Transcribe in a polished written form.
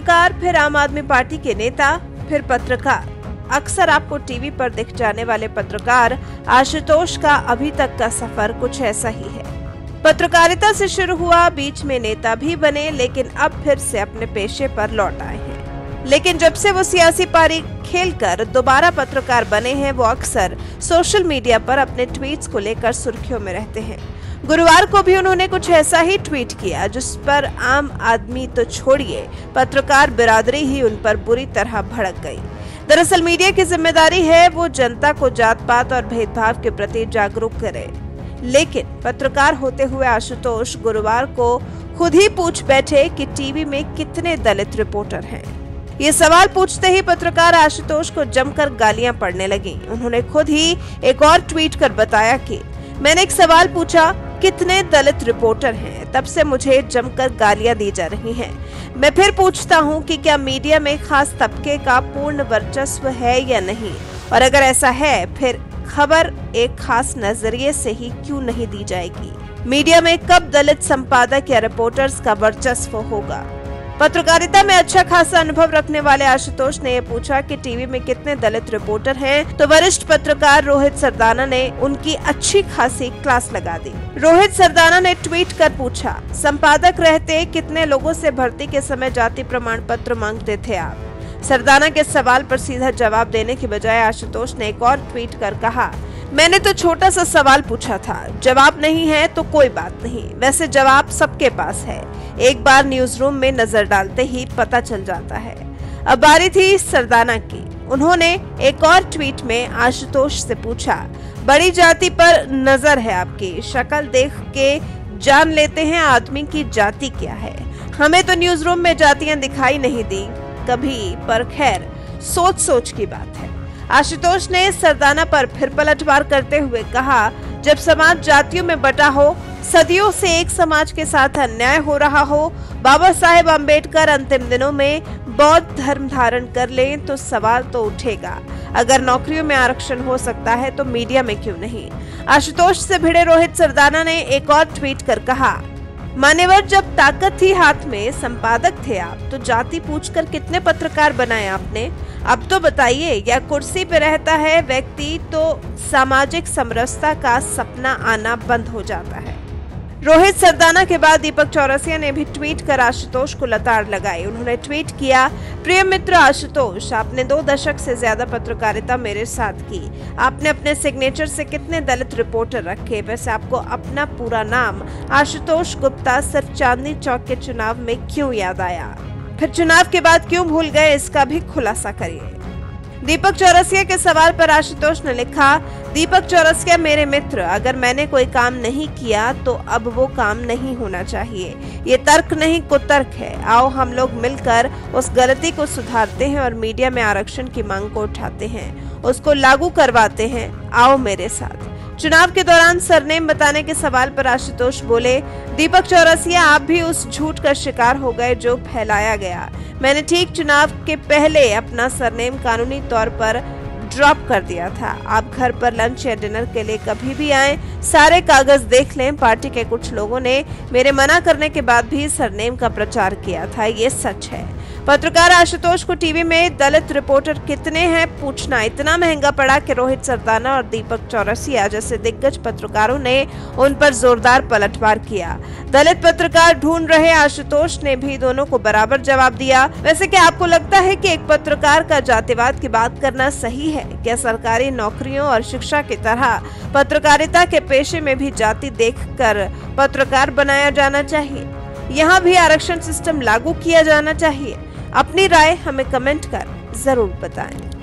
पत्रकार, फिर आम आदमी पार्टी के नेता, फिर पत्रकार। अक्सर आपको टीवी पर दिख जाने वाले पत्रकार आशुतोष का अभी तक का सफर कुछ ऐसा ही है। पत्रकारिता से शुरू हुआ, बीच में नेता भी बने, लेकिन अब फिर से अपने पेशे पर लौट आए हैं। लेकिन जब से वो सियासी पारी खेलकर दोबारा पत्रकार बने हैं, वो अक्सर सोशल मीडिया पर अपने ट्वीट्स को लेकर सुर्खियों में रहते हैं। गुरुवार को भी उन्होंने कुछ ऐसा ही ट्वीट किया, जिस पर आम आदमी तो छोड़िए, पत्रकार बिरादरी ही उन पर बुरी तरह भड़क गई। दरअसल मीडिया की जिम्मेदारी है वो जनता को जात पात और भेदभाव के प्रति जागरूक करे, लेकिन पत्रकार होते हुए आशुतोष गुरुवार को खुद ही पूछ बैठे कि टीवी में कितने दलित रिपोर्टर हैं। ये सवाल पूछते ही पत्रकार आशुतोष को जमकर गालियां पड़ने लगी। उन्होंने खुद ही एक और ट्वीट कर बताया कि मैंने एक सवाल पूछा, कितने दलित रिपोर्टर हैं, तब से मुझे जमकर गालियां दी जा रही हैं। मैं फिर पूछता हूं कि क्या मीडिया में खास तबके का पूर्ण वर्चस्व है या नहीं, और अगर ऐसा है फिर खबर एक खास नजरिए से ही क्यों नहीं दी जाएगी। मीडिया में कब दलित संपादक या रिपोर्टर्स का वर्चस्व होगा। पत्रकारिता में अच्छा खासा अनुभव रखने वाले आशुतोष ने यह पूछा कि टीवी में कितने दलित रिपोर्टर हैं, तो वरिष्ठ पत्रकार रोहित सरदाना ने उनकी अच्छी खासी क्लास लगा दी। रोहित सरदाना ने ट्वीट कर पूछा, संपादक रहते कितने लोगों से भर्ती के समय जाति प्रमाण पत्र मांगते थे आप। सरदाना के सवाल पर सीधा जवाब देने की बजाय आशुतोष ने एक और ट्वीट कर कहा, मैंने तो छोटा सा सवाल पूछा था, जवाब नहीं है तो कोई बात नहीं, वैसे जवाब सबके पास है, एक बार न्यूज रूम में नजर डालते ही पता चल जाता है। अब बारी थी सरदाना की। उन्होंने एक और ट्वीट में आशुतोष से पूछा, बड़ी जाति पर नजर है आपकी, शक्ल देख के जान लेते हैं आदमी की जाति क्या है। हमें तो न्यूज रूम में जातियां दिखाई नहीं दी कभी, पर खैर सोच सोच की बात है। आशुतोष ने सरदाना पर फिर पलटवार करते हुए कहा, जब समाज जातियों में बटा हो, सदियों से एक समाज के साथ अन्याय हो रहा हो, बाबा साहेब अम्बेडकर अंतिम दिनों में बौद्ध धर्म धारण कर लें तो सवाल तो उठेगा, अगर नौकरियों में आरक्षण हो सकता है तो मीडिया में क्यों नहीं। आशुतोष से भिड़े रोहित सरदाना ने एक और ट्वीट कर कहा, मान्यवर जब ताकत थी हाथ में, संपादक थे आप, तो जाति पूछकर कितने पत्रकार बनाए आपने। अब तो बताइए, या कुर्सी पे रहता है व्यक्ति तो सामाजिक समरसता का सपना आना बंद हो जाता है। रोहित सरदाना के बाद दीपक चौरसिया ने भी ट्वीट कर आशुतोष को लताड़ लगाई। उन्होंने ट्वीट किया, प्रिय मित्र आशुतोष, आपने 2 दशक से ज्यादा पत्रकारिता मेरे साथ की, आपने अपने सिग्नेचर से कितने दलित रिपोर्टर रखे, वैसे आपको अपना पूरा नाम आशुतोष गुप्ता सिर्फ चांदनी चौक के चुनाव में क्यों याद आया, फिर चुनाव के बाद क्यों भूल गए, इसका भी खुलासा करिए। दीपक चौरसिया के सवाल पर आशुतोष ने लिखा, दीपक चौरसिया मेरे मित्र, अगर मैंने कोई काम नहीं किया तो अब वो काम नहीं होना चाहिए। ये तर्क नहीं कुतर्क है। आओ हम लोग मिलकर उस गलती को सुधारते हैं और मीडिया में आरक्षण की मांग को उठाते हैं, उसको लागू करवाते हैं। आओ मेरे साथ। चुनाव के दौरान सरनेम बताने के सवाल पर आशुतोष बोले, दीपक चौरसिया आप भी उस झूठ का शिकार हो गए जो फैलाया गया। मैंने ठीक चुनाव के पहले अपना सरनेम कानूनी तौर पर ड्रॉप कर दिया था। आप घर पर लंच या डिनर के लिए कभी भी आए, सारे कागज देख लें। पार्टी के कुछ लोगों ने मेरे मना करने के बाद भी सरनेम का प्रचार किया था, ये सच है। पत्रकार आशुतोष को टीवी में दलित रिपोर्टर कितने हैं पूछना इतना महंगा पड़ा कि रोहित सरदाना और दीपक चौरसिया जैसे दिग्गज पत्रकारों ने उन पर जोरदार पलटवार किया। दलित पत्रकार ढूंढ रहे आशुतोष ने भी दोनों को बराबर जवाब दिया। वैसे क्या आपको लगता है कि एक पत्रकार का जातिवाद की बात करना सही है? क्या सरकारी नौकरियों और शिक्षा की तरह पत्रकारिता के पेशे में भी जाति देखकर पत्रकार बनाया जाना चाहिए? यहाँ भी आरक्षण सिस्टम लागू किया जाना चाहिए? अपनी राय हमें कमेंट कर जरूर बताएं।